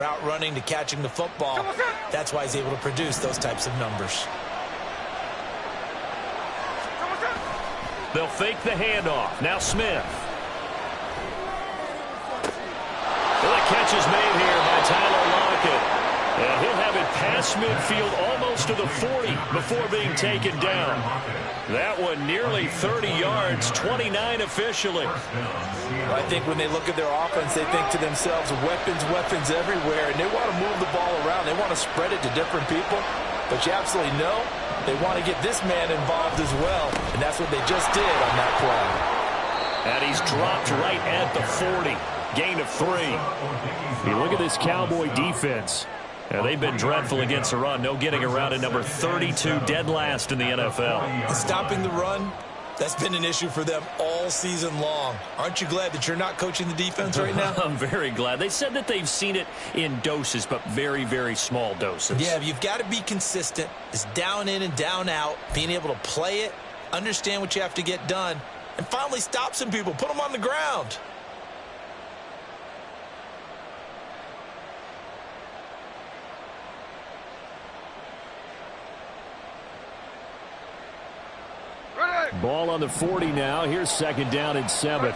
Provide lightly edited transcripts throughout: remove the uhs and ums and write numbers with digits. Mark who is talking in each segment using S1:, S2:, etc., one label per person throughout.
S1: Out running to catching the football. That's why he's able to produce those types of numbers.
S2: They'll fake the handoff. Now Smith. Well, the catch is made here by Tyler Lockett. And he'll have it past midfield almost to the 40 before being taken down. That one nearly 30 yards, 29 officially.
S1: Well, I think when they look at their offense, they think to themselves, weapons everywhere, and they want to move the ball around. They want to spread it to different people, but you absolutely know they want to get this man involved as well, and that's what they just did on that play.
S2: And he's dropped right at the 40. Gain of 3. You look at this Cowboy defense. Now, they've been dreadful against the run. No getting around at number 32, dead last in the NFL.
S1: Stopping the run, that's been an issue for them all season long. Aren't you glad that you're not coaching the defense right now?
S2: I'm very glad. They said that they've seen it in doses, but very, very small doses.
S1: Yeah, you've got to be consistent. It's down in and down out, being able to play it, understand what you have to get done, and finally stop some people, put them on the ground.
S2: Ball on the 40 now. Here's second down and 7.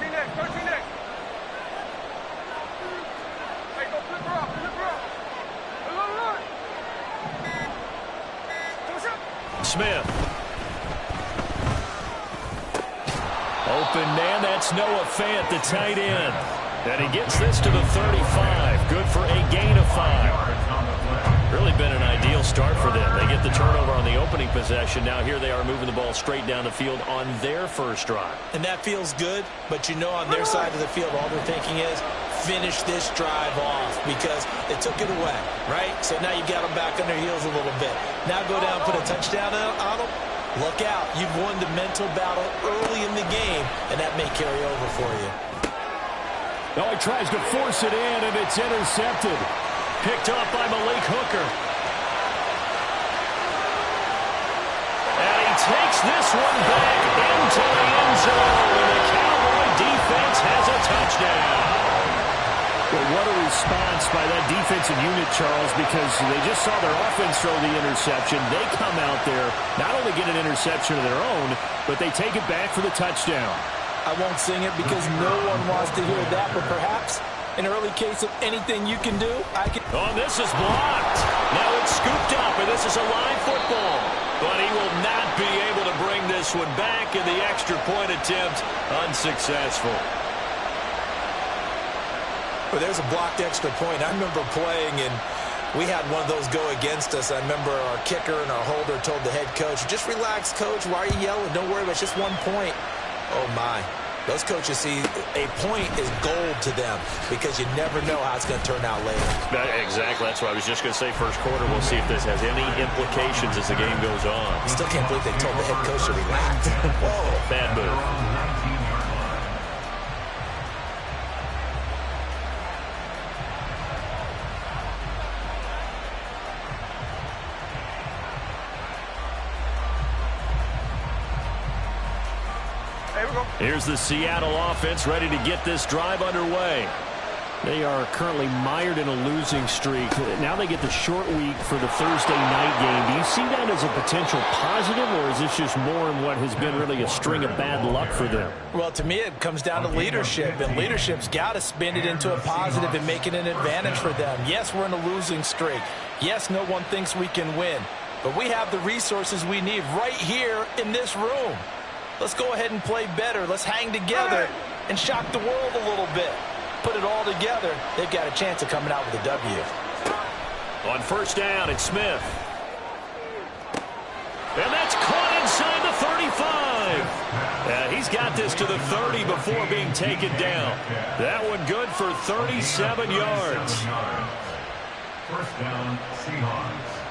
S2: Smith. Open man. That's Noah Fant, the tight end. And he gets this to the 35. Good for a gain of 5. Really been an ideal start for them. They get the turnover on the opening possession. Now here they are moving the ball straight down the field on their first drive.
S1: And that feels good, but you know on their side of the field all they're thinking is finish this drive off because they took it away, right? So now you've got them back on their heels a little bit. Now go down, put a touchdown on them. Look out. You've won the mental battle early in the game, and that may carry over for you.
S2: Oh, he tries to force it in, and it's intercepted. Picked off by Malik Hooker. And he takes this one back into the end zone. And the Cowboy defense has a touchdown. Well, what a response by that defensive unit, Charles, because they just saw their offense throw the interception. They come out there, not only get an interception of their own, but they take it back for the touchdown.
S1: I won't sing it because no one wants to hear that, but perhaps an early case of anything you can do, I can.
S2: Oh, this is blocked. Now it's scooped up, and this is a live football. But he will not be able to bring this one back, and the extra point attempt unsuccessful.
S1: Well, there's a blocked extra point. I remember playing, and we had one of those go against us. I remember our kicker and our holder told the head coach, just relax, coach. Why are you yelling? Don't worry about it. It's just 1 point. Oh, my. Those coaches see a point is gold to them because you never know how it's going to turn out later.
S2: Exactly. That's what I was just going to say. First quarter, we'll see if this has any implications as the game goes on.
S1: I still can't believe they told the head coach to relax. Whoa.
S2: Bad move. Here's the Seattle offense ready to get this drive underway. They are currently mired in a losing streak. Now they get the short week for the Thursday night game. Do you see that as a potential positive, or is this just more in what has been really a string of bad luck for them?
S1: Well, to me, it comes down to leadership, and leadership's got to spin it into a positive and make it an advantage for them. Yes, we're in a losing streak. Yes, no one thinks we can win, but we have the resources we need right here in this room. Let's go ahead and play better. Let's hang together and shock the world a little bit. Put it all together, they've got a chance of coming out with a W.
S2: On first down, it's Smith. And that's caught inside the 35. He's got this to the 30 before being taken down. That one good for 37 yards.
S3: First down, Seahawks.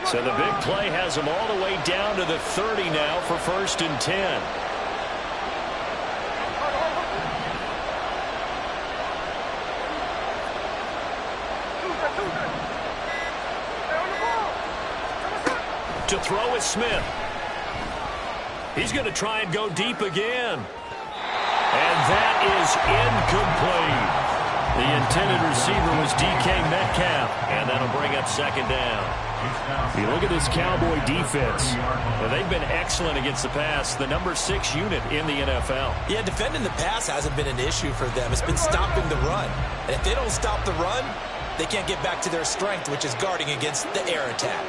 S2: So the big play has them all the way down to the 30 now for first and 10. To throw is Smith. He's going to try and go deep again. And that is incomplete. The intended receiver was DK Metcalf, and that'll bring up second down. You look at this Cowboy defense. They've been excellent against the pass, the number 6 unit in the NFL.
S1: Yeah, defending the pass hasn't been an issue for them. It's been stopping the run. And if they don't stop the run, they can't get back to their strength, which is guarding against the air attack.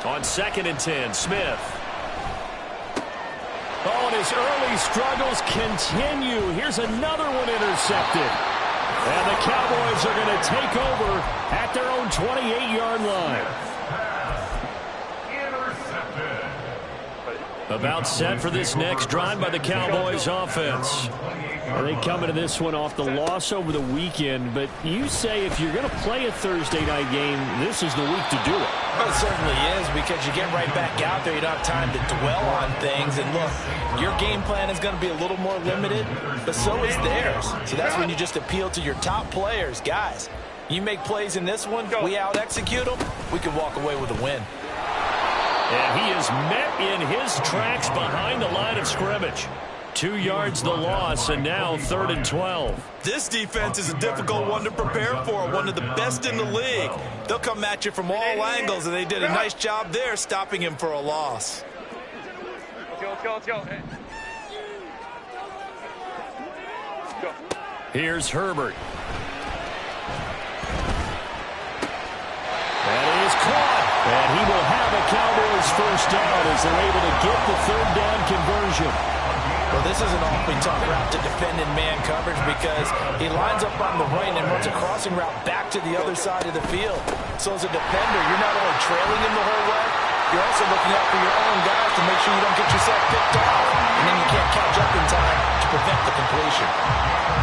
S2: On 2nd and 10, Smith. Oh, and his early struggles continue. Here's another one intercepted. And the Cowboys are going to take over at their own 28-yard line. About set for this next drive by the Cowboys offense. They come into this one off the loss over the weekend, but you say if you're going to play a Thursday night game, this is the week to do it.
S1: Well, it certainly is, because you get right back out there. You don't have time to dwell on things. And look, your game plan is going to be a little more limited, but so is theirs. So that's when you just appeal to your top players. Guys, you make plays in this one, we out-execute them, we can walk away with a win.
S2: And he is met in his tracks behind the line of scrimmage. 2 yards the loss, and now 3rd and 12.
S1: This defense is a difficult one to prepare for, one of the best in the league. They'll come at you from all angles, and they did a nice job there stopping him for a loss.
S2: Here's Herbert. That is caught. And he will have a Cowboys first down as they're able to get the 3rd down conversion.
S1: Well, this is an awfully tough route to defend in man coverage, because he lines up on the right and runs a crossing route back to the other side of the field. So as a defender, you're not only trailing him the whole way, you're also looking out for your own guys to make sure you don't get yourself picked off. And then you can't catch up in time to prevent the completion.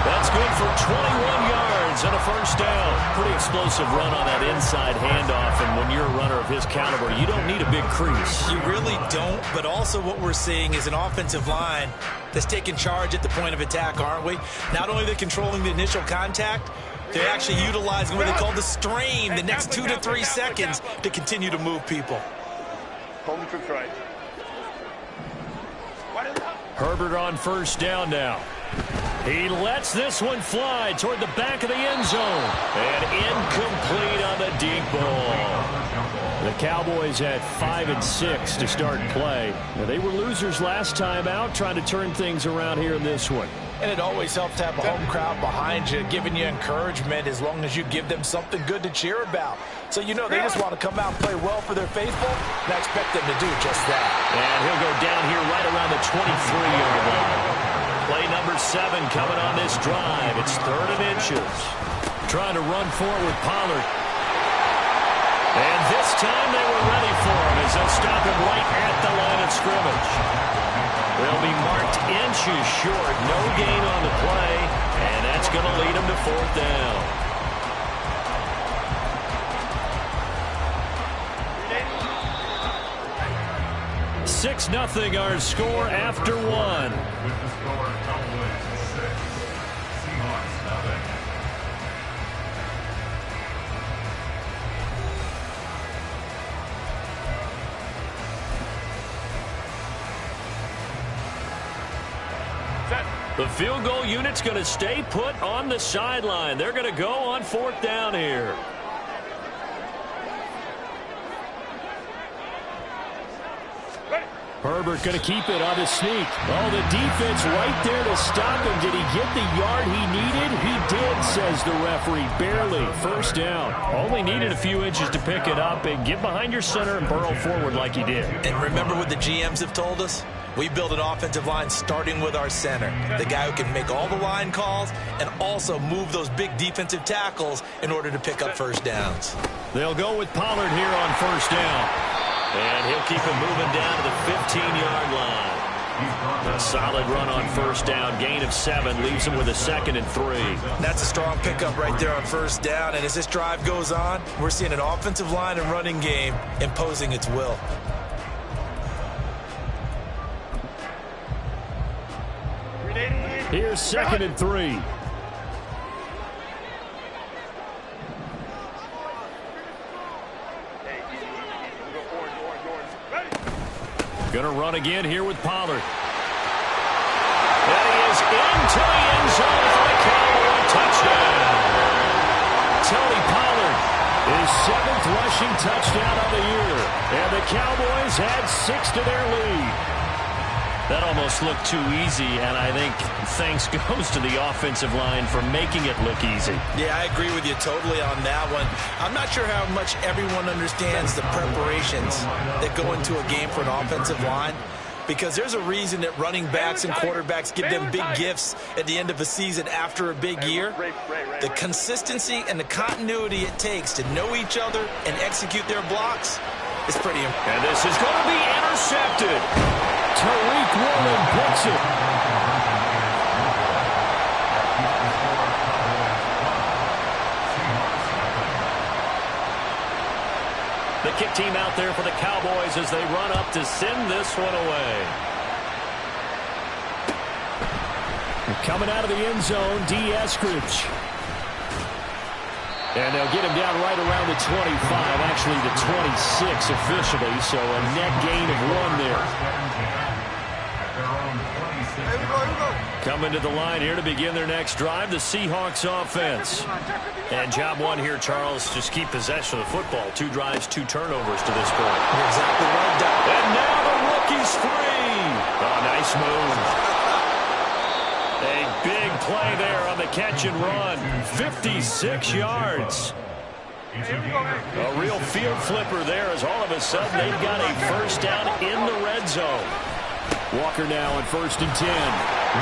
S2: That's good for 21 yards and a first down. Pretty explosive run on that inside handoff, and when you're a runner of his caliber, you don't need a big crease.
S1: You really don't, but also what we're seeing is an offensive line that's taking charge at the point of attack, aren't we? Not only are they controlling the initial contact, they're actually utilizing what they call the strain, the next 2 to 3 seconds, to continue to move people.
S2: Herbert on first down now. He lets this one fly toward the back of the end zone. And incomplete on the deep ball. The Cowboys had 5 and 6 to start play. Now, they were losers last time out, trying to turn things around here in this one.
S1: And it always helps to have a home crowd behind you, giving you encouragement as long as you give them something good to cheer about. So you know they just want to come out and play well for their faithful, and I expect them to do just that.
S2: And he'll go down here right around the 23-yard line. Play number 7 coming on this drive. It's 3rd and inches. Trying to run forward with Pollard. And this time they were ready for him as they'll stop him right at the line of scrimmage. They'll be marked inches short. No gain on the play, and that's going to lead them to 4th down. 6-0 our score after 1.
S3: With the score, Cowboys 6, Seahawks 7.
S2: The field goal unit's going to stay put on the sideline. They're going to go on 4th down here. Herbert going to keep it on his sneak. Oh, the defense right there to stop him. Did he get the yard he needed? He did, says the referee. Barely. First down. Only needed a few inches to pick it up and get behind your center and burrow forward like he did.
S1: And remember what the GMs have told us? We build an offensive line starting with our center, the guy who can make all the line calls and also move those big defensive tackles in order to pick up first downs.
S2: They'll go with Pollard here on first down. And he'll keep it moving down to the 15-yard line. A solid run on first down. Gain of 7 leaves him with a 2nd and 3.
S1: That's a strong pickup right there on first down. And as this drive goes on, we're seeing an offensive line and running game imposing its will.
S2: Here's 2nd and 3. Gonna run again here with Pollard. And he is into the end zone for the Cowboy touchdown. Tony Pollard, his 7th rushing touchdown of the year. And the Cowboys add 6 to their lead.
S4: That almost looked too easy, and I think thanks goes to the offensive line for making it look easy.
S1: Yeah, I agree with you totally on that one. I'm not sure how much everyone understands the preparations that go into a game for an offensive line, because there's a reason that running backs and quarterbacks give them big gifts at the end of a season after a big year. The consistency and the continuity it takes to know each other and execute their blocks is pretty important.
S2: And this is going to be intercepted. Tariq Woolen blocks it.
S4: The kick team out there for the Cowboys as they run up to send this one away.
S2: Coming out of the end zone, D. Eskridge. And they'll get him down right around the 25, actually the 26 officially, so a net gain of 1 there. Coming to the line here to begin their next drive, the Seahawks offense.
S4: And job 1 here, Charles, just keep possession of the football. 2 drives, 2 turnovers to this point.
S1: You're exactly right, Doc.
S2: And now the rookie's free. Oh, nice move. A big play there on the catch and run. 56 yards. A real field flipper there as all of a sudden they've got a first down in the red zone. Walker now on 1st and 10.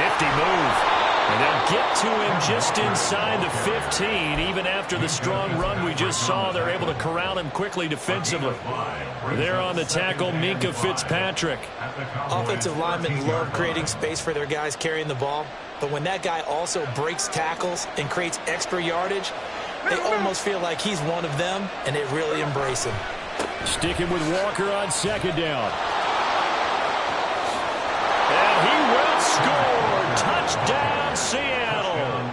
S2: Nifty move. And they'll get to him just inside the 15. Even after the strong run we just saw, they're able to corral him quickly defensively. There on the tackle, Minkah Fitzpatrick.
S1: Offensive linemen love creating space for their guys carrying the ball, but when that guy also breaks tackles and creates extra yardage, they almost feel like he's one of them, and they really embrace him.
S2: Sticking with Walker on 2nd down. And he will score. Touchdown, Seattle.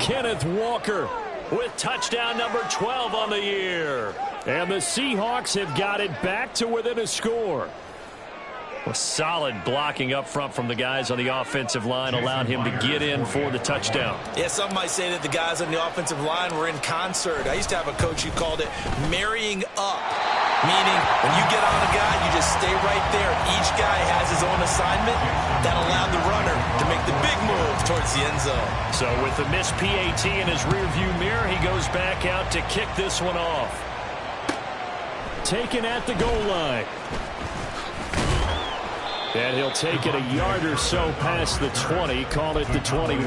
S2: Kenneth Walker with touchdown number 12 on the year. And the Seahawks have got it back to within a score.
S4: Well, solid blocking up front from the guys on the offensive line allowed him to get in for the touchdown.
S1: Yeah, some might say that the guys on the offensive line were in concert. I used to have a coach who called it marrying up, meaning when you get on a guy, you just stay right there. Each guy has his own assignment that allowed the runner to make the big moves towards the end zone.
S4: So with the missed PAT in his rearview mirror, he goes back out to kick this one off.
S2: Taken at the goal line. And he'll take it a yard or so past the 20, call it the 21.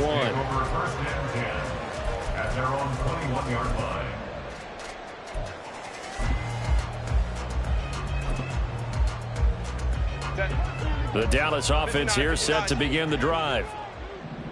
S3: At their own 21-yard line.
S2: The Dallas offense here set to begin the drive.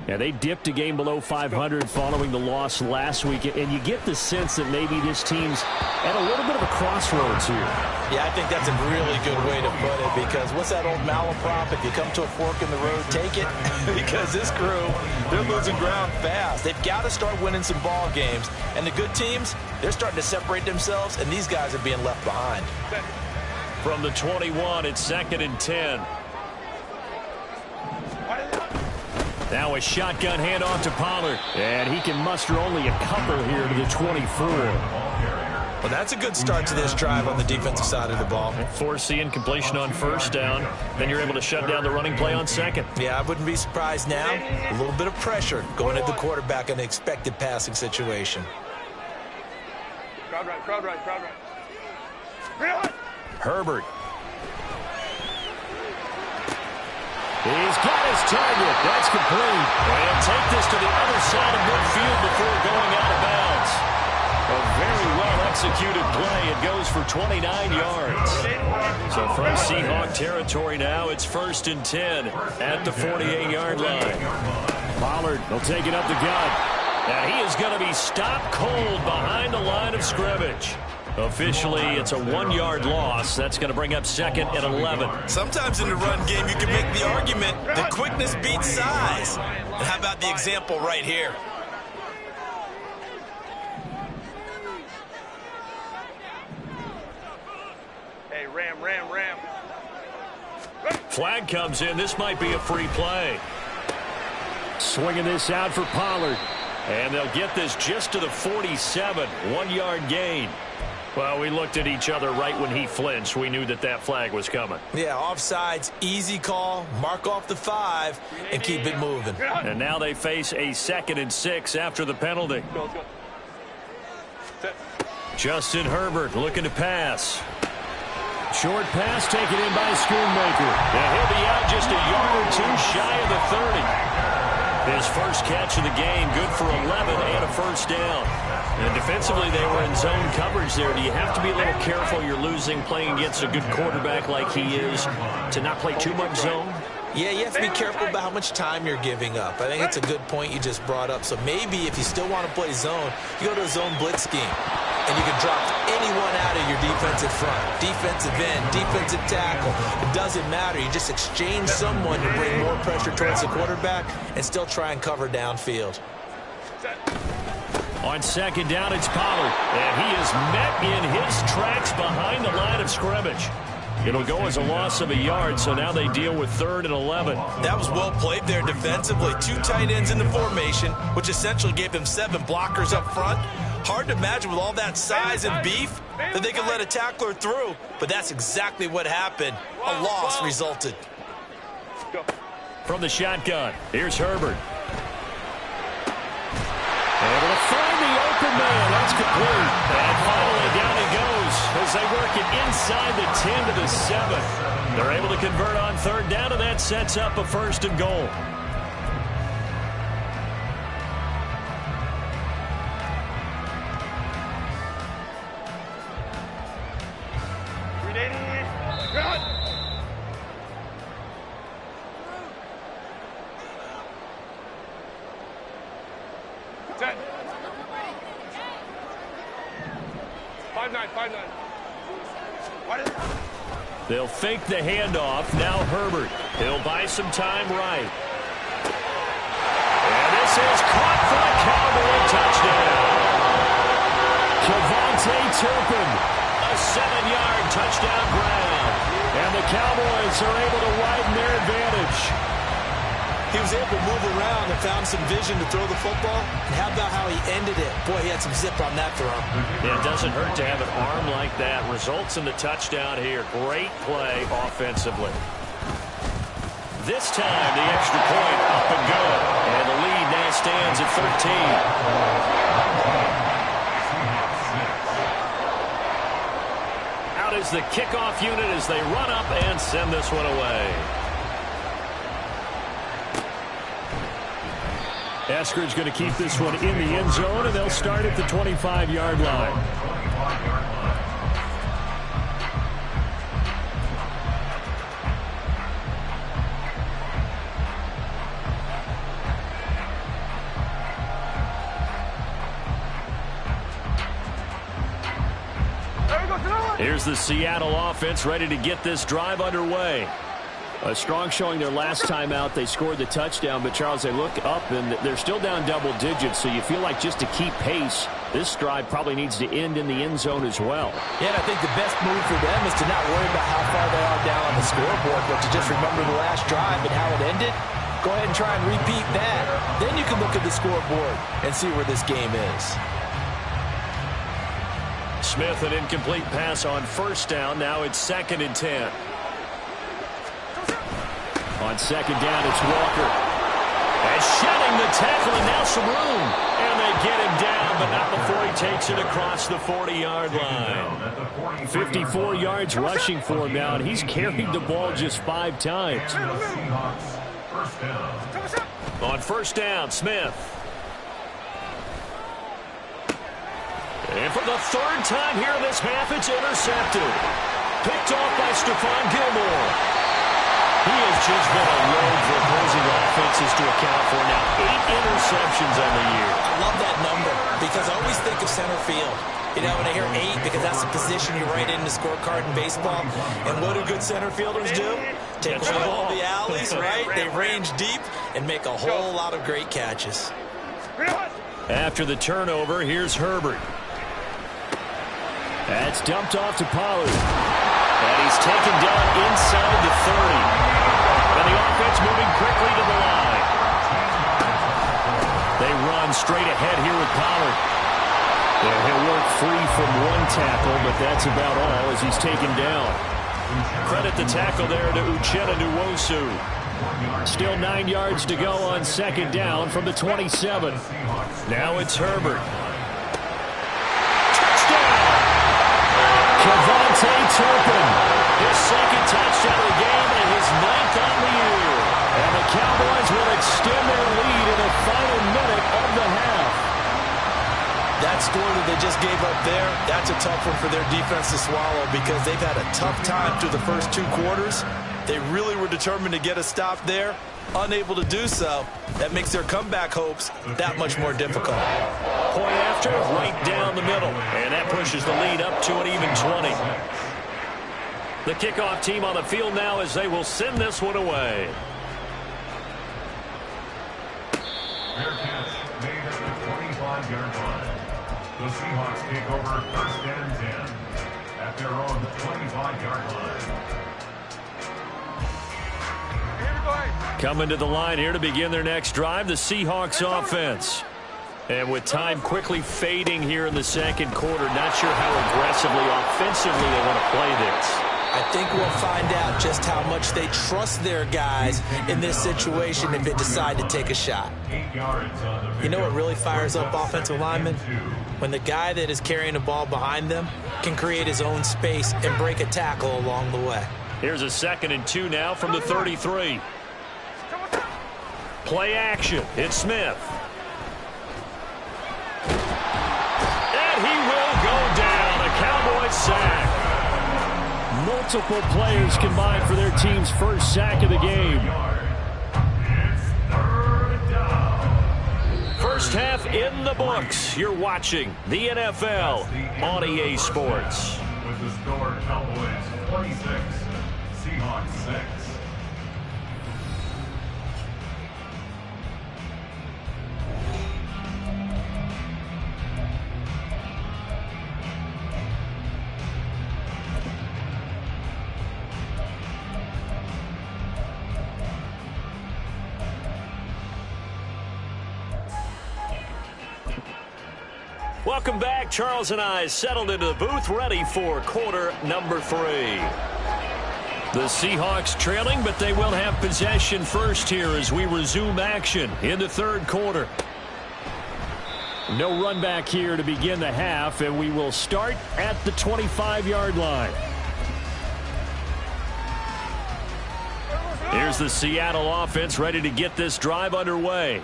S2: And they dipped a game below 500 following the loss last week. And you get the sense that maybe this team's at a little bit of a crossroads here.
S1: Yeah, I think that's a really good way to put it, because what's that old malaprop? If you come to a fork in the road, take it. Because this crew, they're losing ground fast. They've got to start winning some ball games. And the good teams, they're starting to separate themselves, and these guys are being left behind.
S2: From the 21, it's 2nd and 10. Now a shotgun handoff to Pollard. And he can muster only a couple here to the 24.
S1: Well, that's a good start to this drive on the defensive side of the ball.
S4: Force the incompletion on 1st down. Then you're able to shut down the running play on 2nd.
S1: Yeah, I wouldn't be surprised now. A little bit of pressure going at the quarterback in an expected passing situation.
S5: Crowd right, crowd right, crowd right.
S2: Herbert. He's got his target. That's complete.
S4: And take this to the other side of midfield before going out of bounds. A very well-executed play. It goes for 29 yards. So from Seahawk territory now, it's 1st and 10 at the 48-yard line.
S2: Pollard will take it up the gut.
S4: And he is going to be stopped cold behind the line of scrimmage. Officially, it's a 1-yard loss. That's going to bring up 2nd and 11.
S1: Sometimes in the run game, you can make the argument that quickness beats size. And how about the example right here?
S5: Hey, Ram.
S4: Flag comes in. This might be a free play.
S2: Swinging this out for Pollard.
S4: And they'll get this just to the 47. 1-yard gain. Well, we looked at each other right when he flinched. We knew that that flag was coming.
S1: Yeah, offsides, easy call. Mark off the 5 and keep it moving.
S4: And now they face a 2nd and 6 after the penalty. Justin Herbert looking to pass.
S2: Short pass taken in by Schoonmaker.
S4: And he'll be out just a yard or two shy of the 30. His first catch of the game, good for 11 and a first down. And defensively, they were in zone coverage there. Do you have to be a little careful? You're losing playing against a good quarterback like he is to not play too much zone?
S1: Yeah, you have to be careful about how much time you're giving up. I think it's a good point you just brought up. So maybe if you still want to play zone, you go to a zone blitz scheme. And you can drop anyone out of your defensive front. Defensive end, defensive tackle. It doesn't matter. You just exchange someone to bring more pressure towards the quarterback and still try and cover downfield.
S4: On second down, it's Pollard. And he is met in his tracks behind the line of scrimmage. It'll go as a loss of a yard, so now they deal with 3rd and 11.
S1: That was well played there defensively. 2 tight ends in the formation, which essentially gave them 7 blockers up front. Hard to imagine with all that size and beef that they could let a tackler through, but that's exactly what happened. A loss resulted.
S4: From the shotgun, here's Herbert. Able to find the open man. That's complete. And finally down he goes as they work it inside the 10 to the 7. They're able to convert on 3rd down, and that sets up a 1st and goal. They'll fake the handoff. Now Herbert. He'll buy some time right. And this is caught for a Cowboy touchdown. Kevontae Turpin. A 7-yard touchdown grab. And the Cowboys are able to widen their advantage.
S1: He was able to move around and found some vision to throw the football. And how about how he ended it? Boy, he had some zip on that throw.
S4: Yeah, it doesn't hurt to have an arm like that. Results in the touchdown here. Great play offensively. This time, the extra point up and good. And the lead now stands at 13. Out is the kickoff unit as they run up and send this one away.
S2: Eskridge going to keep this one in the end zone, and they'll start at the 25-yard line.
S4: Here's the Seattle offense ready to get this drive underway.
S2: A strong showing their last time out. They scored the touchdown, but, Charles, they look up, and they're still down double digits, so you feel like just to keep pace, this drive probably needs to end in the end zone as well.
S1: Yeah, and I think the best move for them is to not worry about how far they are down on the scoreboard, but to just remember the last drive and how it ended. Go ahead and try and repeat that. Then you can look at the scoreboard and see where this game is.
S4: Smith, an incomplete pass on 1st down. Now it's 2nd and 10.
S2: On 2nd down, it's Walker.
S4: And shedding the tackle, and now some room. And they get him down, but not before he takes it across the 40-yard line.
S2: 54 yards rushing for him now, and he's carried the ball just 5 times.
S4: On 1st down, Smith. And for the 3rd time here in this half, it's intercepted. Picked off by Stephon Gilmore. He has just been a load for opposing offenses to account for now. 8 interceptions on the year.
S1: I love that number because I always think of center field. You know, when I hear 8, because that's the position you write in the scorecard in baseball. And what do good center fielders do? Take all the alleys, right? They range deep and make a whole lot of great catches.
S4: After the turnover, here's Herbert.
S2: That's dumped off to Pollard.
S4: And he's taken down inside the 30.
S2: And the offense moving quickly to the line. They run straight ahead here with Pollard. Yeah, he'll work free from one tackle, but that's about all as he's taken down. Credit the tackle there to Uchenna Nwosu. Still 9 yards to go on second down from the 27. Now it's Herbert. Touchdown! KaVontae Turpin. His second touchdown of the game and his 9th on the year. And the Cowboys will extend their lead in the final minute of the half.
S1: That score that they just gave up there, that's a tough one for their defense to swallow because they've had a tough time through the first 2 quarters. They really were determined to get a stop there, unable to do so. That makes their comeback hopes that much more difficult.
S2: Point after, right down the middle. And that pushes the lead up to an even 20. The kickoff team on the field now as they will send this one away.
S3: Bearcats made at the 25-yard line. The Seahawks take over 1st and 10 at their own 25-yard line.
S2: Coming to the line here to begin their next drive, the Seahawks offense. And with time quickly fading here in the second quarter, not sure how aggressively, offensively they want to play this.
S1: I think we'll find out just how much they trust their guys in this situation if they decide to take a shot. You know what really fires up offensive linemen? When the guy that is carrying the ball behind them can create his own space and break a tackle along the way.
S2: Here's a 2nd and 2 now from the 33. Play action. It's Smith. And he will go down. A Cowboys sack. Multiple players combined for their team's first sack of the game. First half in the books. You're watching the NFL on EA Sports.
S3: With the score, Cowboys 26, Seahawks 6.
S2: Welcome back. Charles and I settled into the booth, ready for quarter number 3. The Seahawks trailing, but they will have possession first here as we resume action in the third quarter. No run back here to begin the half, and we will start at the 25-yard line. Here's the Seattle offense ready to get this drive underway.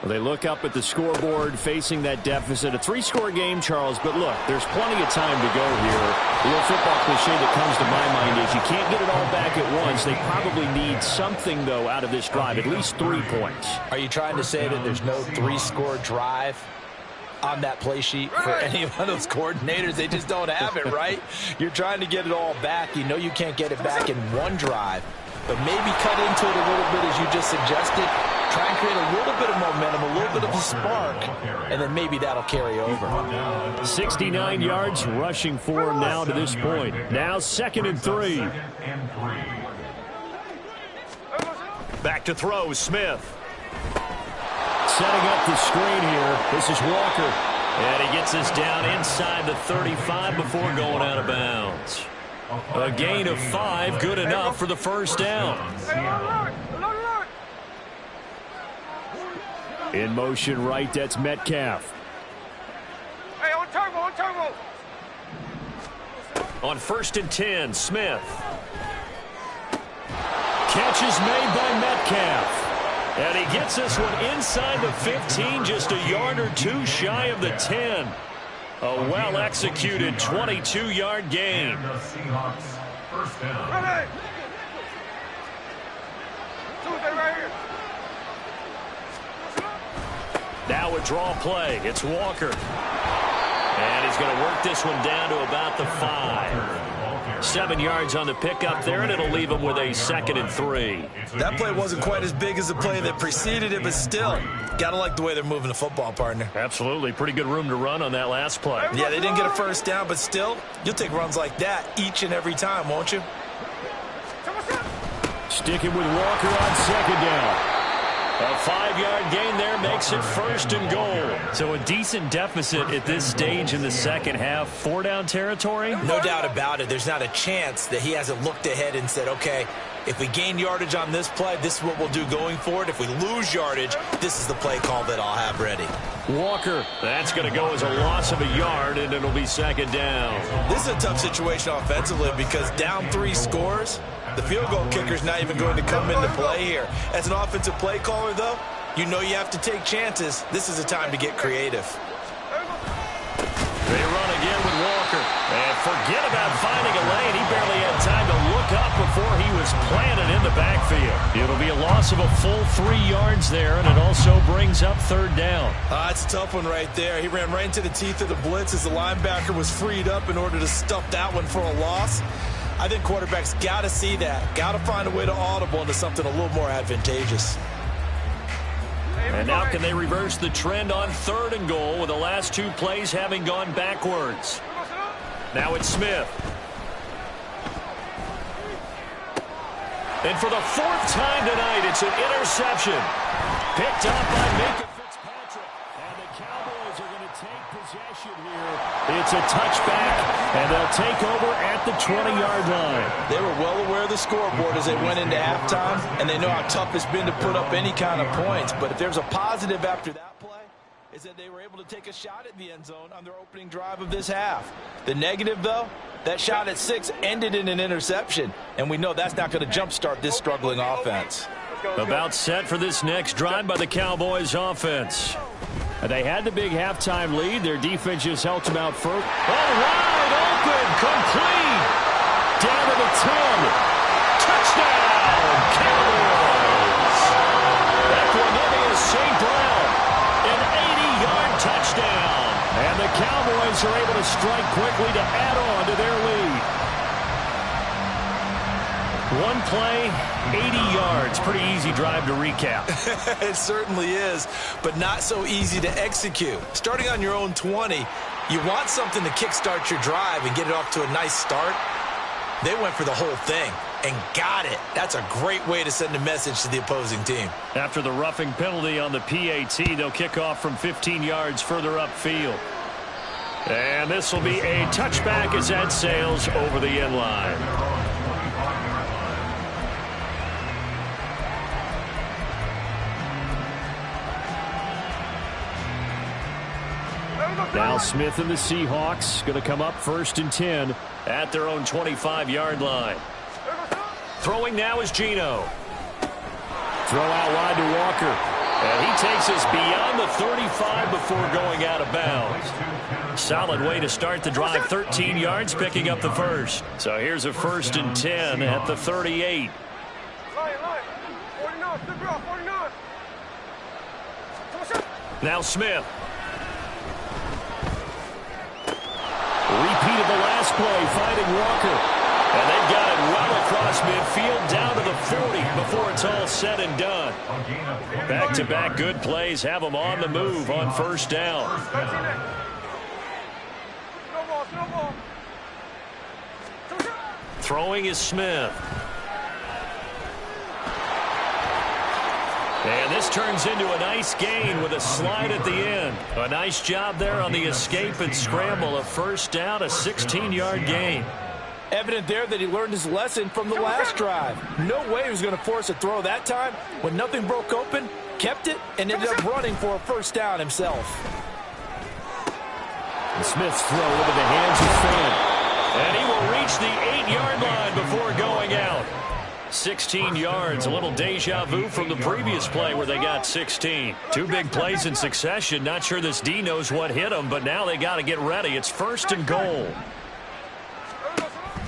S2: Well, they look up at the scoreboard facing that deficit. A 3-score game, Charles, but look, there's plenty of time to go here. The little football cliche that comes to my mind is you can't get it all back at once. They probably need something, though, out of this drive, at least 3 points.
S1: Are you trying to say that there's no 3-score drive on that play sheet for any of those coordinators? They just don't have it, right? You're trying to get it all back. You know you can't get it back in one drive, but maybe cut into it a little bit as you just suggested. Try and create a little bit of momentum, a little bit of a spark, and then maybe that'll carry over.
S2: 69 yards rushing for him now to this point. Now 2nd and 3. Back to throw, Smith. Setting up the screen here. This is Walker. And he gets this down inside the 35 before going out of bounds. A gain of 5, good enough for the first down. In motion right, that's Metcalf.
S5: Hey, on turbo.
S2: On 1st and 10, Smith. Catch is made by Metcalf. And he gets this one inside the 15, just a yard or 2 shy of the 10. A well-executed 22-yard gain.
S3: And the Seahawks first down.
S5: Ready. Tuesday right here.
S2: Now a draw play. It's Walker. And he's going to work this one down to about the 5. 7 yards on the pickup there, and it'll leave him with a 2nd and 3.
S1: That play wasn't quite as big as the play that preceded it, but still, got to like the way they're moving the football, partner.
S2: Absolutely. Pretty good room to run on that last play.
S1: Yeah, they didn't get a first down, but still, you'll take runs like that each and every time, won't you?
S2: Sticking with Walker on second down. A 5-yard gain there makes it 1st and goal.
S4: So a decent deficit at this stage in the second half. 4-down territory?
S1: No doubt about it. There's not a chance that he hasn't looked ahead and said, okay, if we gain yardage on this play, this is what we'll do going forward. If we lose yardage, this is the play call that I'll have ready.
S2: Walker.
S4: That's going to go as a loss of a yard, and it'll be 2nd down.
S1: This is a tough situation offensively because down 3 scores, the field goal kicker's not even going to come into play here. As an offensive play caller, though, you know you have to take chances. This is a time to get creative.
S4: They run again with Walker. And forget about finding a lane. He barely had time to look up before he was planted in the backfield. It'll be a loss of a full 3 yards there, and it also brings up 3rd down.
S1: It's a tough one right there. He ran right into the teeth of the blitz as the linebacker was freed up in order to stuff that one for a loss. I think quarterbacks got to see that. Got to find a way to audible into something a little more advantageous.
S4: And now can they reverse the trend on 3rd and goal with the last 2 plays having gone backwards? Now it's Smith. And for the 4th time tonight, it's an interception. Picked up by Minkah Fitzpatrick. And the Cowboys are going to take possession here. It's a touchback, and they'll take over at the 20-yard line.
S1: They were well aware of the scoreboard as they went into halftime, and they know how tough it's been to put up any kind of points. But if there's a positive after that play, is that they were able to take a shot at the end zone on their opening drive of this half. The negative, though, that shot at 6 ended in an interception, and we know that's not going to jumpstart this struggling offense.
S4: About set for this next drive by the Cowboys offense.
S2: They had the big halftime lead. Their defense just helped them out first.
S4: Wide open, complete. Down to the 10. Touchdown, Cowboys. Equanimeous St. Brown, an 80-yard touchdown.
S2: And the Cowboys are able to strike quickly to add on to their lead.
S4: 1 play, 80 yards. Pretty easy drive to recap.
S1: It certainly is, but not so easy to execute. Starting on your own 20, you want something to kickstart your drive and get it off to a nice start. They went for the whole thing and got it. That's a great way to send a message to the opposing team.
S4: After the roughing penalty on the PAT, they'll kick off from 15 yards further upfield. And this will be a touchback as that sails over the end line.
S2: Now Smith and the Seahawks going to come up 1st and 10
S4: at their own 25-yard line. Throwing now is Geno.
S2: Throw out wide to Walker.
S4: And he takes us beyond the 35 before going out of bounds. Solid way to start the drive. 13 yards, picking up the 1st. So here's a 1st and 10 at the 38. Now Smith.
S2: Repeated the last play, finding Walker.
S4: And they've got it well across midfield, down to the 40 before it's all said and done. Back-to-back good plays have them on the move on 1st down. Throwing is Smith. And this turns into a nice gain with a slide at the end. A nice job there on the escape and scramble. A 1st down, a 16-yard gain.
S1: Evident there that he learned his lesson from the last drive. No way he was going to force a throw that time. When nothing broke open, kept it, and ended up running for a 1st down himself.
S2: And Smith's throw into the hands of Fant.
S4: And he will reach the 8-yard line before going out. 16 yards, a little deja vu from the previous play where they got 16. 2 big plays in succession. Not sure this D knows what hit him, but now they got to get ready. It's 1st and goal.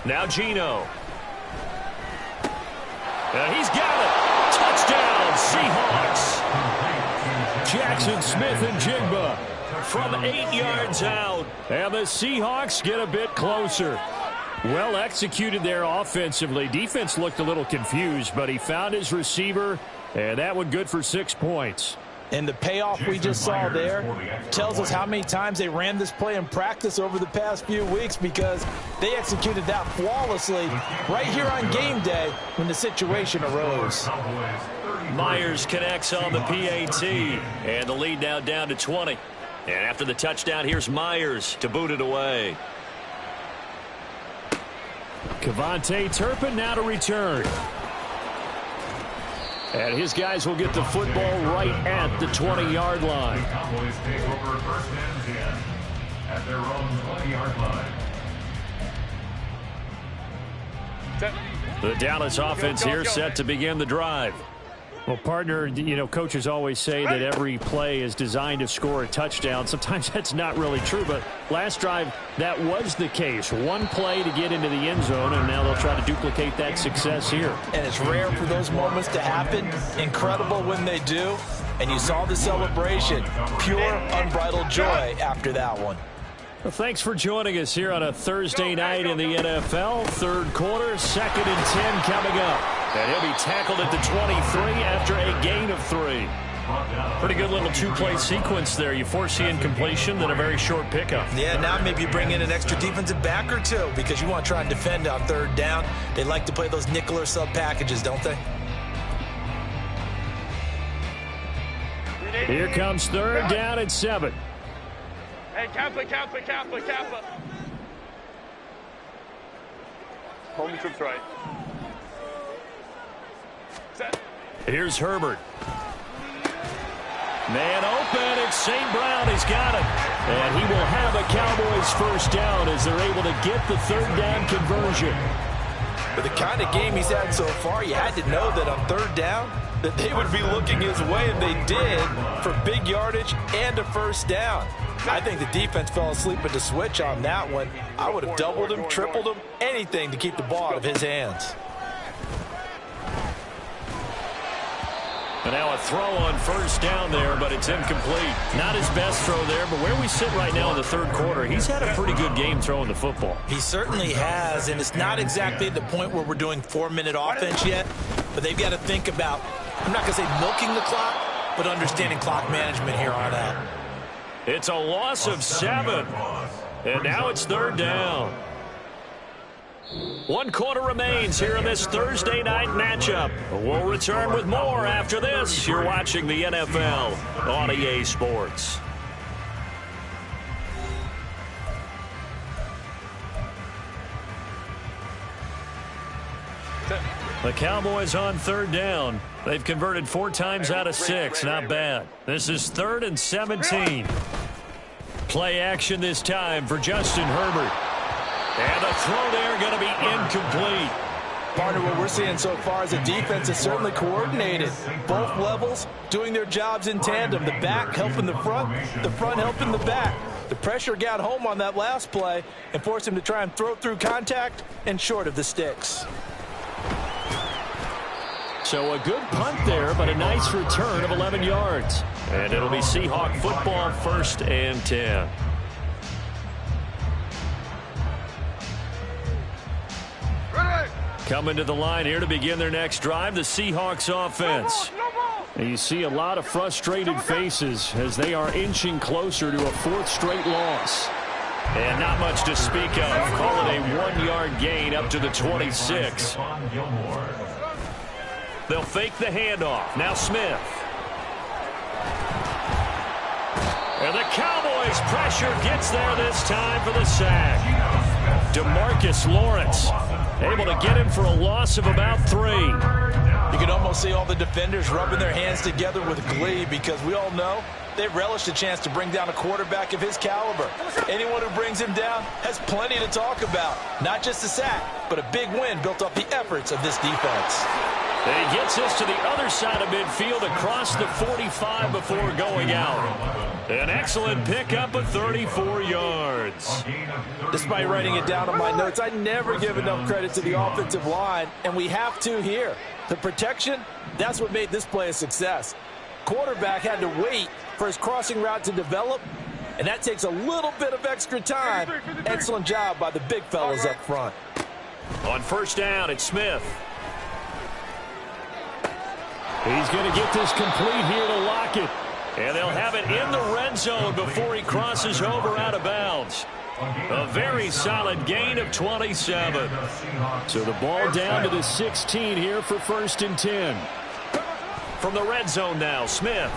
S4: Now Geno. And he's got it. Touchdown, Seahawks.
S2: Jackson Smith and Jigba
S4: from 8 yards out.
S2: And the Seahawks get a bit closer. Well executed there offensively. Defense looked a little confused, but he found his receiver, and that one good for 6 points.
S1: And the payoff we just saw there tells us how many times they ran this play in practice over the past few weeks, because they executed that flawlessly right here on game day when the situation arose.
S4: Myers connects on the PAT, and the lead now down to 20. And after the touchdown, here's Myers to boot it away.
S2: KaVontae Turpin now to return. And his guys will get the football right at the 20-yard line.
S3: The Cowboys take over first and 10 at their own 20-yard line.
S2: The Dallas offense here set to begin the drive. Well, partner, you know, coaches always say that every play is designed to score a touchdown. Sometimes that's not really true, but last drive, that was the case. One play to get into the end zone, and now they'll try to duplicate that success here.
S1: And it's rare for those moments to happen. Incredible when they do. And you saw the celebration. Pure, unbridled joy after that one.
S2: Well, thanks for joining us here on a Thursday night in the NFL. Third quarter, 2nd and 10 coming up.
S4: And he'll be tackled at the 23 after a gain of 3. Pretty good little two-play sequence there. You force the incompletion, then a very short pickup.
S1: Yeah, now maybe you bring in an extra defensive back or two, because you want to try and defend on third down. They like to play those nickel or sub packages, don't they?
S2: Here comes third down at 7.
S5: Hey, Kappa. Hold me trips right. Set.
S2: Here's Herbert. Man open, it's St. Brown. He's got it. And he will have a Cowboys first down as they're able to get the third down conversion.
S1: With the kind of game he's had so far, you had to know that on third down that they would be looking his way, and they did, for big yardage and a first down. I think the defense fell asleep at the switch on that one. I would have doubled him, tripled him, anything to keep the ball out of his hands.
S2: And now a throw on first down there, but it's incomplete. Not his best throw there, but where we sit right now in the third quarter, he's had a pretty good game throwing the football.
S1: He certainly has, and it's not exactly at the point where we're doing 4-minute offense yet, but they've got to think about, I'm not going to say milking the clock, but understanding clock management here on out.
S2: It's a loss of 7, and now it's third down. 1 quarter remains here in this Thursday night matchup. We'll return with more after this. You're watching the NFL on EA Sports. The Cowboys on third down. They've converted 4 times out of 6. Not bad. This is 3rd and 17. Play action this time for Justin Herbert. And the throw there going to be incomplete.
S1: Partner, what we're seeing so far is a defense is certainly coordinated. Both levels doing their jobs in tandem. The back helping the front helping the back. The pressure got home on that last play and forced him to try and throw through contact and short of the sticks.
S2: So a good punt there, but a nice return of 11 yards. And it'll be Seahawk football, 1st and 10. Coming to the line here to begin their next drive, the Seahawks offense. And you see a lot of frustrated faces as they are inching closer to a 4th straight loss. And not much to speak of. Call it a 1-yard gain up to the 26. They'll fake the handoff. Now Smith. And the Cowboys pressure gets there this time for the sack. DeMarcus Lawrence able to get him for a loss of about 3.
S1: You can almost see all the defenders rubbing their hands together with glee, because we all know they relish the chance to bring down a quarterback of his caliber. Anyone who brings him down has plenty to talk about. Not just a sack, but a big win built off the efforts of this defense.
S2: And he gets us to the other side of midfield across the 45 before going out. An excellent pickup of 34 yards.
S1: Despite writing it down on my notes, I never give enough credit to the offensive line, and we have to here. The protection, that's what made this play a success. Quarterback had to wait for his crossing route to develop, and that takes a little bit of extra time. Excellent job by the big fellas up front.
S2: On first down, it's Smith. He's going to get this complete here to Lockett. And they'll have it in the red zone before he crosses over out of bounds. A very solid gain of 27. So the ball down to the 16 here for 1st and 10. From the red zone now, Smith.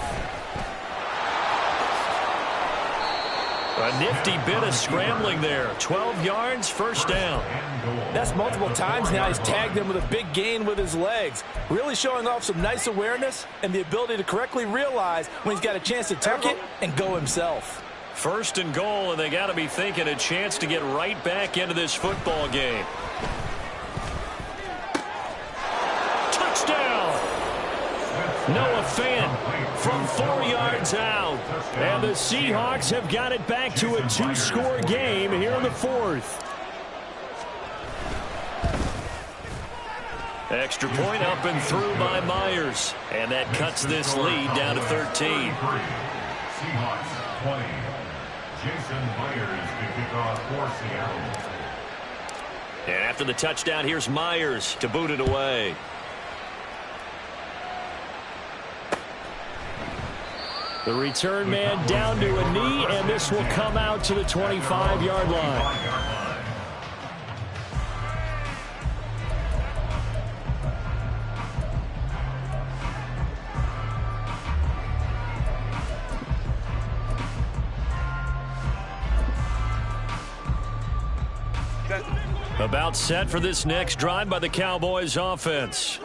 S2: A nifty bit of scrambling there. 12 yards, 1st down.
S1: That's multiple times now he's tagged him with a big gain with his legs. Really showing off some nice awareness and the ability to correctly realize when he's got a chance to tuck it and go himself.
S2: 1st and goal, and they got to be thinking a chance to get right back into this football game. Touchdown! Noah Fant from 4 yards out. And the Seahawks have got it back to a 2-score game here in the 4th. Extra point up and through by Myers. And that cuts this lead down to 13.
S3: Seahawks 20. Jason Myers to kick off for Seattle.
S2: And after the touchdown, here's Myers to boot it away. The return man down to a knee, and this will come out to the 25-yard line. About set for this next drive by the Cowboys offense.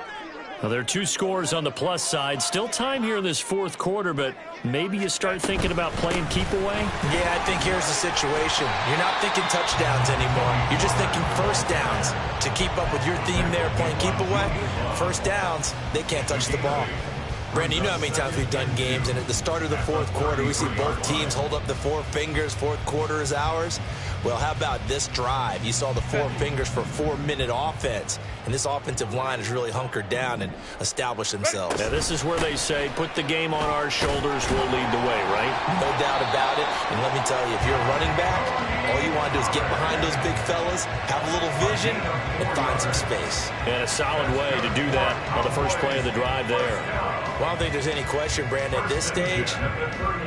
S2: Well, there are 2 scores on the plus side. Still time here in this 4th quarter, but maybe you start thinking about playing keep away?
S1: Yeah, I think here's the situation. You're not thinking touchdowns anymore. You're just thinking 1st downs. To keep up with your theme there, playing keep away, 1st downs, they can't touch the ball. Brandon, you know how many times we've done games, and at the start of the 4th quarter, we see both teams hold up the 4 fingers, 4th quarter is ours. Well, how about this drive? You saw the 4 fingers for 4-minute offense, and this offensive line has really hunkered down and established themselves.
S2: Now, this is where they say, put the game on our shoulders, we'll lead the way, right?
S1: No doubt about it, and let me tell you, if you're a running back, all you want to do is get behind those big fellas, have a little vision, and find some space.
S2: And a solid way to do that on the first play of the drive there.
S1: Well, I don't think there's any question, Brandon, at this stage,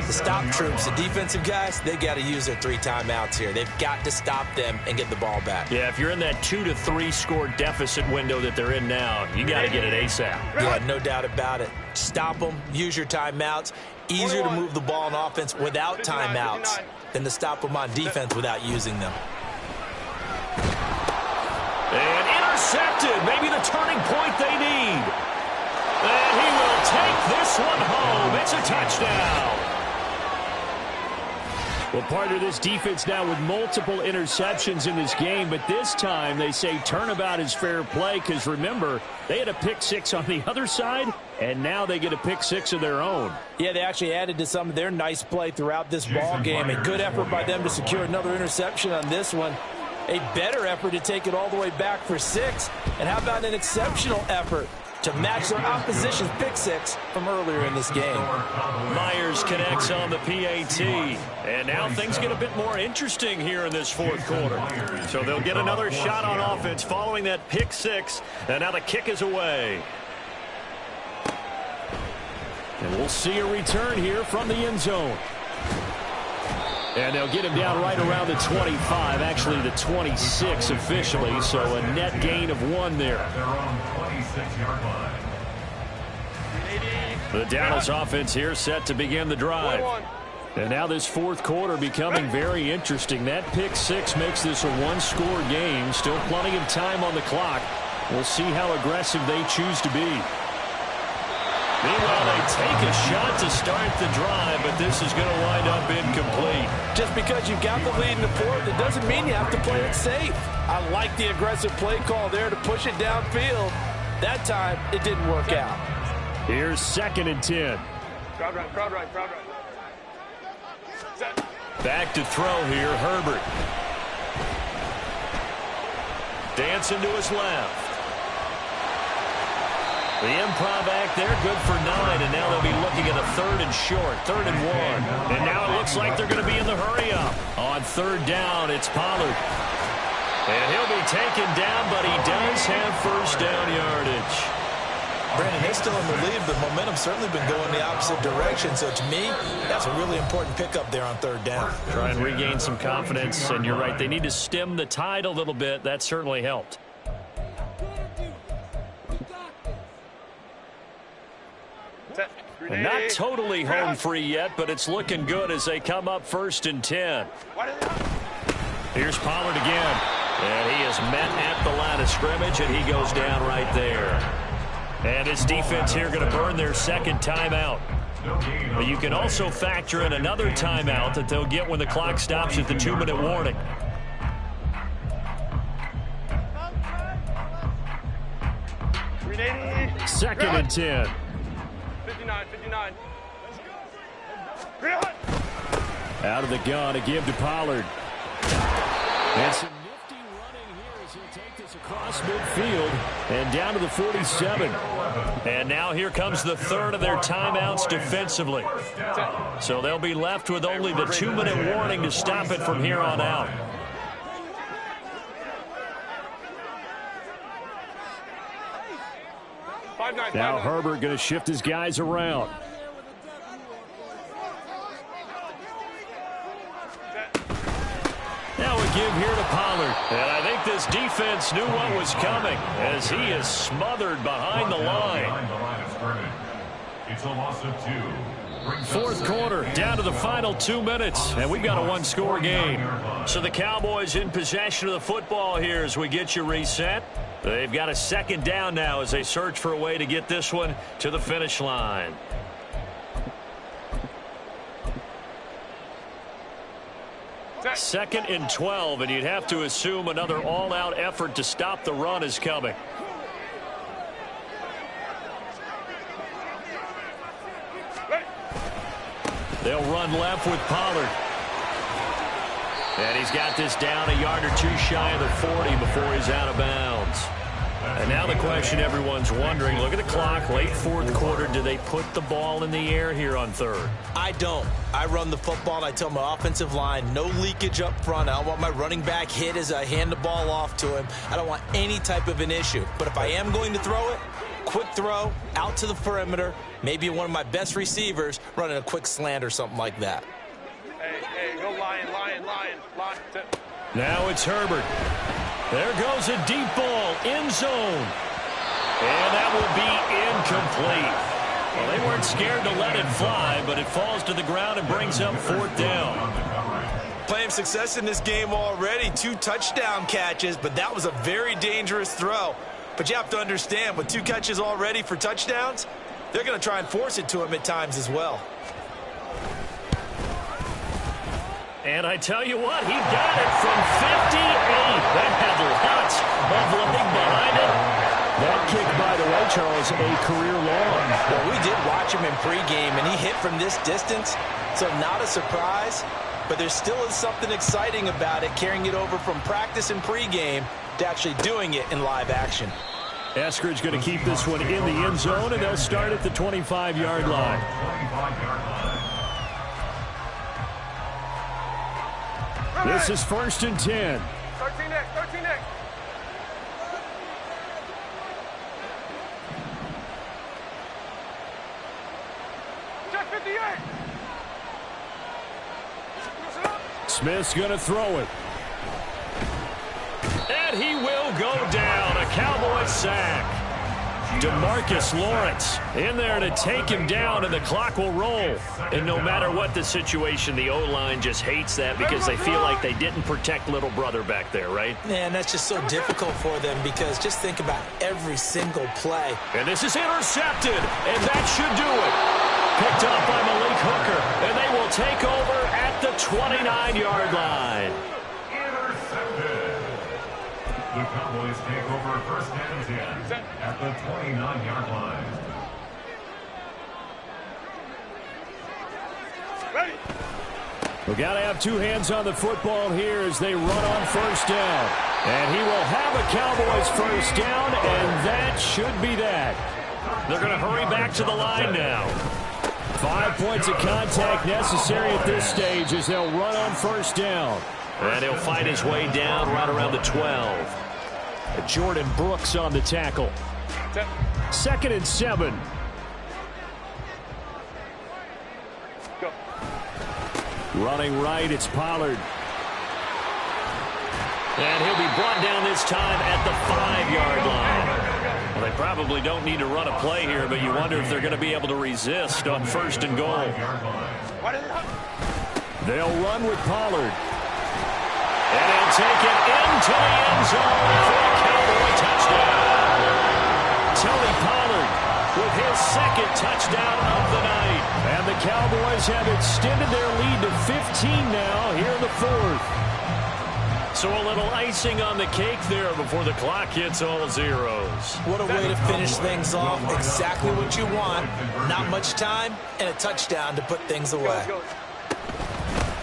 S1: the stop troops, the defensive guys, they've got to use their 3 timeouts here. They've got to stop them and get the ball back.
S2: Yeah, if you're in that 2 to 3 score deficit window that they're in now, you got to get it ASAP.
S1: Yeah, no doubt about it. Stop them, use your timeouts. Easier to move the ball on offense without timeouts than to stop them on defense without using them.
S2: And intercepted, maybe the turning point they need. And he will take this one home. It's a touchdown. Well, part of this defense now with multiple interceptions in this game, but this time they say turnabout is fair play because, remember, they had a pick 6 on the other side, and now they get a pick 6 of their own.
S1: Yeah, they actually added to some of their nice play throughout this ball game. A good effort by them to secure another interception on this one. A better effort to take it all the way back for 6. And how about an exceptional effort to match their opposition's pick 6 from earlier in this game.
S2: Myers connects on the PAT. And now things get a bit more interesting here in this 4th quarter. So they'll get another shot on offense following that pick 6. And now the kick is away. And we'll see a return here from the end zone. And they'll get him down right around the 25, actually the 26 officially, so a net gain of 1 there. The Dallas offense here set to begin the drive. And now this 4th quarter becoming very interesting. That pick 6 makes this a 1-score game. Still plenty of time on the clock. We'll see how aggressive they choose to be. Meanwhile, they take a shot to start the drive, but this is going to wind up incomplete.
S1: Just because you've got the lead in the 4th, it doesn't mean you have to play it safe. I like the aggressive play call there to push it downfield. That time, it didn't work out.
S2: Here's 2nd and 10.
S5: Crowd right, crowd right, crowd right. Set.
S2: Back to throw here, Herbert. Dancing to his left. The improv act there, good for 9, and now they'll be looking at a 3rd and short, 3rd and 1. And now it looks like they're going to be in the hurry-up. On 3rd down, it's Pollard. And he'll be taken down, but he does have 1st down yardage.
S1: Brandon, they're still in the lead, but momentum's certainly been going the opposite direction. So to me, that's a really important pickup there on third down.
S2: Try and regain some confidence, and you're right. They need to stem the tide a little bit. That certainly helped. And not totally home free yet, but it's looking good as they come up 1st and 10. Here's Pollard again. And he is met at the line of scrimmage, and he goes down right there. And his defense here going to burn their second timeout. But you can also factor in another timeout that they'll get when the clock stops at the 2-minute warning. Second and 10.
S5: 59.
S2: Out of the gun to give to Pollard. And some nifty running here as he'll take this across midfield and down to the 47. And now here comes the third of their timeouts defensively. So they'll be left with only the 2-minute warning to stop it from here on out. Now Herbert going to shift his guys around. Now a give here to Pollard. And I think this defense knew what was coming as he is smothered behind the line.
S3: It's a loss of 2.
S2: Fourth quarter, down to the final 2 minutes, and we've got a one-score game. So the Cowboys in possession of the football here as we get you reset. They've got a second down now as they search for a way to get this one to the finish line. Second and 12, and you'd have to assume another all-out effort to stop the run is coming. They'll run left with Pollard. And he's got this down a yard or two shy of the 40 before he's out of bounds. And now the question everyone's wondering, look at the clock, late fourth quarter, do they put the ball in the air here on third?
S1: I don't. I run the football, and I tell my offensive line, no leakage up front. I don't want my running back hit as I hand the ball off to him. I don't want any type of an issue. But if I am going to throw it, quick throw, out to the perimeter, maybe one of my best receivers running a quick slant or something like that.
S5: Hey, go lion.
S2: Now it's Herbert. There goes a deep ball, end zone. And that will be incomplete. Well, they weren't scared to let it fly, but it falls to the ground and brings up fourth down.
S1: Playing success in this game already, 2 touchdown catches, but that was a very dangerous throw. But you have to understand, with 2 catches already for touchdowns, they're going to try and force it to him at times as well.
S2: And I tell you what, he got it from 58. That had lots of leg behind it.
S6: That kick, by the way, Charles, a career long.
S1: Well, we did watch him in pregame, and he hit from this distance, so not a surprise. But there still is something exciting about it, carrying it over from practice and pregame to actually doing it in live action.
S2: Eskridge going to keep this one in the end zone, and they'll start at the 25-yard line. This is 1st and 10.
S5: 13 next. Check 58.
S2: Smith's going to throw it. And he will go down. A Cowboy sack. DeMarcus Lawrence in there to take him down, and the clock will roll. And no matter what the situation, the O-line just hates that because they feel like they didn't protect little brother back there, right?
S1: Man, that's just so difficult for them because just think about every single play.
S2: And this is intercepted, and that should do it. Picked up by Malik Hooker, and they will take over at the 29-yard line.
S3: Intercepted. The Cowboys take over 1st and 10 at the 29-yard line.
S5: Ready.
S2: We've got to have 2 hands on the football here as they run on 1st down. And he will have a Cowboys 1st down, and that should be that. They're going to hurry back to the line now. 5 points of contact necessary at this stage as they'll run on 1st down. And he'll fight his way down right around the 12. Jordan Brooks on the tackle. 2nd and 7.
S5: Go.
S2: Running right, it's Pollard.
S4: And he'll be brought down this time at the 5-yard line. Well, they probably don't need to run a play here, but you wonder if they're going to be able to resist on 1st and goal.
S2: They'll run with Pollard.
S4: And he'll take it into the end zone for a Cowboy touchdown.
S2: Tony Pollard with his 2nd touchdown of the night. And the Cowboys have extended their lead to 15 now here in the 4th.
S4: So a little icing on the cake there before the clock hits all zeros.
S1: What a way to finish things off. Exactly what you want. Not much time and a touchdown to put things away.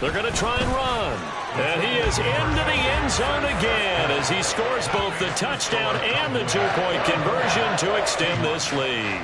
S4: They're going to try and run. And he is into the end zone again as he scores both the touchdown and the 2-point conversion to extend this lead.